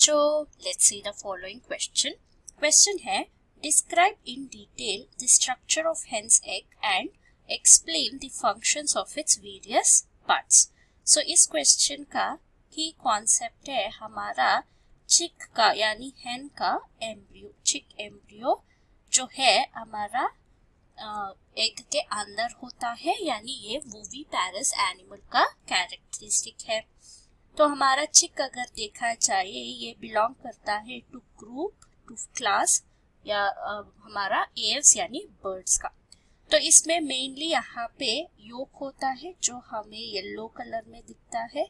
बच्चों, let's see the following question. Question है, describe in detail the structure of hen's egg and explain the functions of its various parts. So इस question का की concept है हमारा चिक का यानी हेन का एम्ब्रियो। चिक एम्ब्रियो जो है हमारा एग के अंदर होता है, यानी ये वोविपेरस एनिमल का कैरेक्टरिस्टिक है। तो हमारा चिक अगर देखा जाए ये बिलोंग करता है टू ग्रुप, टू क्लास या हमारा एव्स यानी बर्ड्स का। तो इसमें मेनली यहाँ पे योक होता है जो हमें येलो कलर में दिखता है।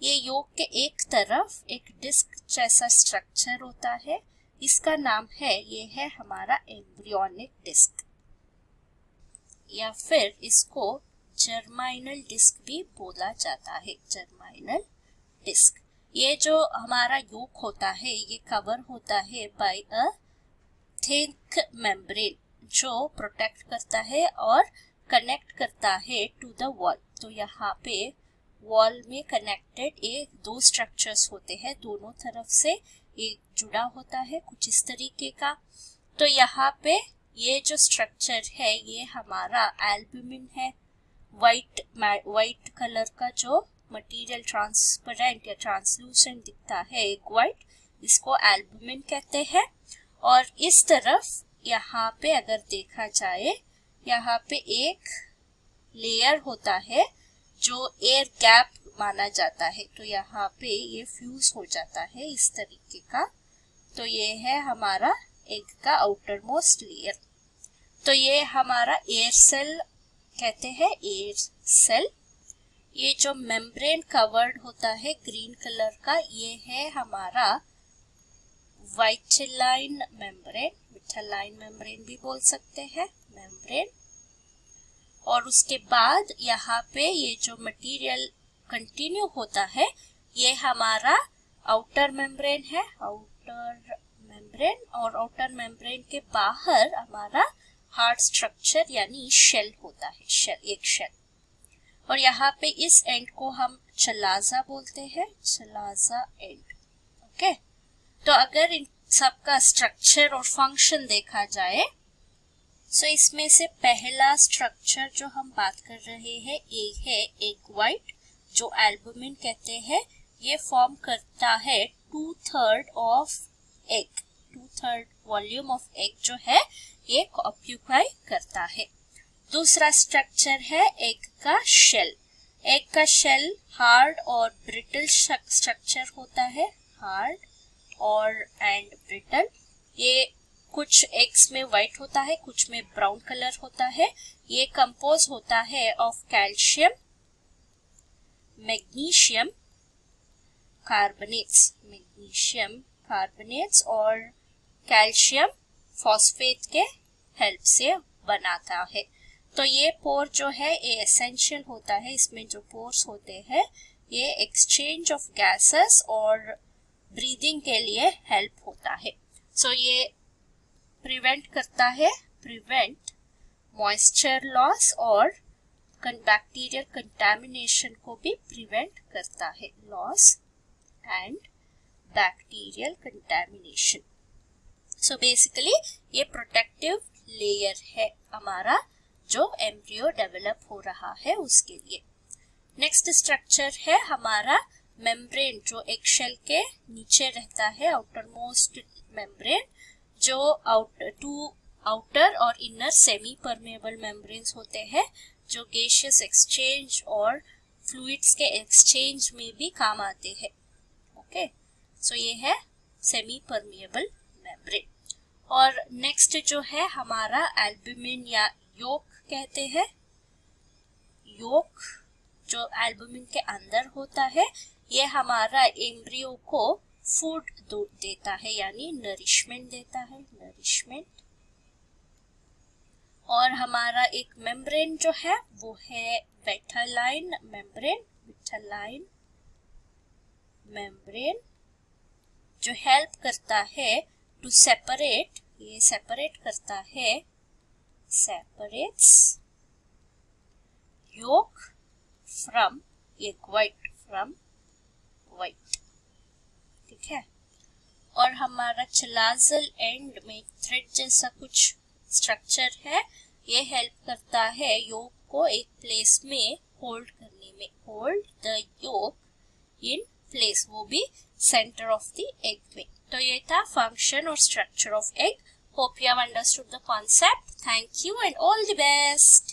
ये योक के एक तरफ एक डिस्क जैसा स्ट्रक्चर होता है, इसका नाम है, ये है हमारा एम्ब्रियोनिक डिस्क या फिर इसको जर्माइनल डिस्क भी बोला जाता है। जर्माइनल डिस्क, ये जो हमारा योक होता है ये कवर होता है बाय अ थिक मेम्ब्रेन जो प्रोटेक्ट करता है और कनेक्ट करता है टू द वॉल। तो यहाँ पे वॉल में कनेक्टेड ये दो स्ट्रक्चर्स होते हैं, दोनों तरफ से ये जुड़ा होता है कुछ इस तरीके का। तो यहाँ पे ये जो स्ट्रक्चर है ये हमारा एल्ब्यूमिन है। वाइट कलर का जो मटेरियल ट्रांसपेरेंट या ट्रांसलूसेंट दिखता है एक वाइट, इसको एल्ब्यूमिन कहते हैं। और इस तरफ यहाँ पे अगर देखा जाए यहाँ पे एक लेयर होता है जो एयर गैप माना जाता है, तो यहाँ पे ये फ्यूज हो जाता है इस तरीके का। तो ये है हमारा एग का आउटर मोस्ट लेयर। तो ये हमारा एयर सेल कहते हैं, एयर सेल। ये जो मेम्ब्रेन कवर्ड होता है ग्रीन कलर का, ये है हमारा वाइटेलाइन मेम्ब्रेन, विटेलाइन मेम्ब्रेन भी बोल सकते हैं, मेम्ब्रेन। और उसके बाद यहाँ पे ये जो मटेरियल कंटिन्यू होता है ये हमारा आउटर मेम्ब्रेन है, आउटर मेम्ब्रेन। और आउटर मेम्ब्रेन के बाहर हमारा हार्ड स्ट्रक्चर यानी शेल होता है, शेल, एक शेल। और यहाँ पे इस एंड को हम चलाजा बोलते हैं, चलाजा एंड। ओके, तो अगर इन सबका स्ट्रक्चर और फंक्शन देखा जाए सो इसमें से पहला स्ट्रक्चर जो हम बात कर रहे हैं ये है एग वाइट जो एल्ब्यूमिन कहते हैं। ये फॉर्म करता है 2/3 of egg, 2/3 volume of egg जो है ये ऑक्यूपाई करता है। दूसरा स्ट्रक्चर है एग का शेल। एग का शेल हार्ड और ब्रिटल स्ट्रक्चर होता है, हार्ड और एंड ब्रिटल। ये कुछ एग्स में व्हाइट होता है, कुछ में ब्राउन कलर होता है। ये कंपोज होता है of calcium, magnesium carbonates, magnesium carbonates और कैल्शियम फॉस्फेट के हेल्प से बनाता है। तो ये पोर जो है ये एसेंशियल होता है, इसमें जो पोर्स होते हैं ये एक्सचेंज ऑफ गैसेस और ब्रीदिंग के लिए हेल्प होता है। सो ये प्रिवेंट करता है, प्रिवेंट मॉइस्चर लॉस और बैक्टीरियल कंटामिनेशन को भी प्रिवेंट करता है, loss and bacterial contamination. So basically ये प्रोटेक्टिव लेयर है हमारा जो एम्ब्रियो डेवलप हो रहा है उसके लिए। नेक्स्ट स्ट्रक्चर है हमारा मेम्ब्रेन जो एगशेल के नीचे रहता है, आउटर मोस्ट मेम्ब्रेन जो आउटर और इनर सेमी परमेबल मेम्ब्रेन्स होते हैं जो गैसियस एक्सचेंज और फ्लूइड्स के एक्सचेंज में भी काम आते हैं। ओके, सो ये है सेमी परमेबल मेम्ब्रेन। और नेक्स्ट जो है हमारा एल्ब्यूमिन या योक कहते हैं, योक जो एल्ब्यूमिन के अंदर होता है ये हमारा एम्ब्रियो को फूड देता है यानी नरिशमेंट देता है, नरिशमेंट। और हमारा एक मेम्ब्रेन जो है वो है विटेलाइन मेम्ब्रेन, विटेलाइन मेम्ब्रेन जो हेल्प करता है टू सेपरेट, ये सेपरेट करता है, separates yolk from egg white, from white। ठीक है, और हमारा चिलाजल एंड में थ्रेड जैसा कुछ स्ट्रक्चर है। ये हेल्प करता है योक को एक प्लेस में होल्ड करने में, hold the yoke in place, वो भी सेंटर ऑफ द एग में। तो ये था फंक्शन और structure of egg. Hope you have understood the concept. Thank you and all the best.